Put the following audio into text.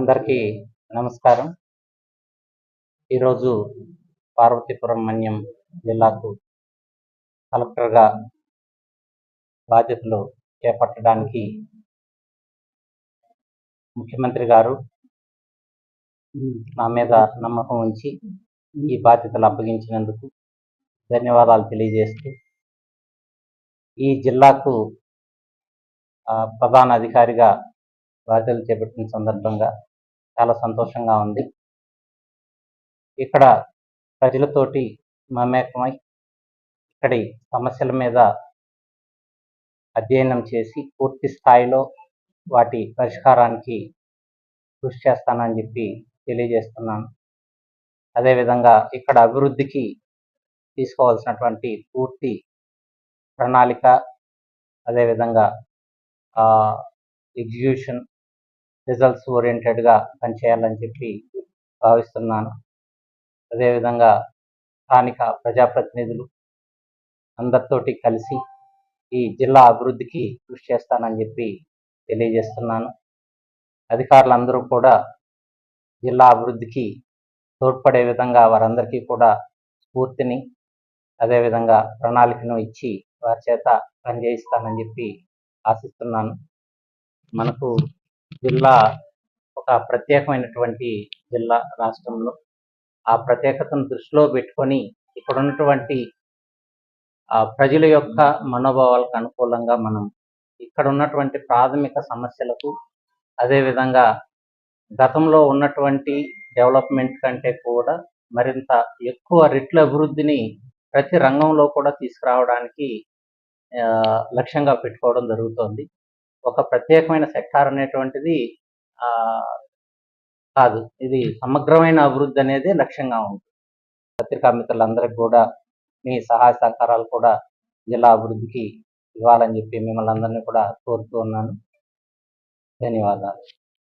అందరికీ నమస్కారం. ఈరోజు పార్వతీపురం మన్యం జిల్లాకు కలెక్టర్గా బాధ్యతలు చేపట్టడానికి ముఖ్యమంత్రి గారు నా మీద నమ్మకం ఉంచి ఈ బాధ్యతలు అప్పగించినందుకు ధన్యవాదాలు తెలియజేస్తూ, ఈ జిల్లాకు ప్రధాన అధికారిగా బాధ్యతలు చేపట్టిన సందర్భంగా చాలా సంతోషంగా ఉంది. ఇక్కడ ప్రజలతోటి మమేకమై ఇక్కడి సమస్యల మీద అధ్యయనం చేసి పూర్తి స్థాయిలో వాటి పరిష్కారానికి కృషి చేస్తానని చెప్పి తెలియజేస్తున్నాను. అదేవిధంగా ఇక్కడ అభివృద్ధికి తీసుకోవాల్సినటువంటి పూర్తి ప్రణాళిక, అదేవిధంగా ఎగ్జిక్యూషన్ రిజల్ట్స్ ఓరియంటెడ్గా పనిచేయాలని చెప్పి భావిస్తున్నాను. అదేవిధంగా స్థానిక ప్రజాప్రతినిధులు అందరితోటి కలిసి ఈ జిల్లా అభివృద్ధికి కృషి చేస్తానని చెప్పి తెలియజేస్తున్నాను. అధికారులందరూ కూడా జిల్లా అభివృద్ధికి తోడ్పడే విధంగా వారందరికీ కూడా స్ఫూర్తిని, అదేవిధంగా ప్రణాళికను ఇచ్చి వారి చేత పనిచేయిస్తానని చెప్పి ఆశిస్తున్నాను. మనకు జిల్లా ఒక ప్రత్యేకమైనటువంటి జిల్లా రాష్ట్రంలో. ఆ ప్రత్యేకతను దృష్టిలో పెట్టుకొని ఇక్కడ ఉన్నటువంటి ప్రజల యొక్క మనోభావాలకు అనుకూలంగా మనం ఇక్కడ ఉన్నటువంటి ప్రాథమిక సమస్యలకు, అదేవిధంగా గతంలో ఉన్నటువంటి డెవలప్మెంట్ కంటే కూడా మరింత ఎక్కువ రెట్ల అభివృద్ధిని ప్రతి రంగంలో కూడా తీసుకురావడానికి లక్ష్యంగా పెట్టుకోవడం జరుగుతోంది. ఒక ప్రత్యేకమైన సెక్టార్ అనేటువంటిది కాదు, ఇది సమగ్రమైన అభివృద్ధి అనేది లక్ష్యంగా ఉంటుంది. పత్రికా మిత్రులందరికీ కూడా మీ సహాయ సహకారాలు కూడా జిల్లా అభివృద్ధికి ఇవ్వాలని చెప్పి మిమ్మల్ని అందరినీ కూడా కోరుతూ ఉన్నాను. ధన్యవాదాలు.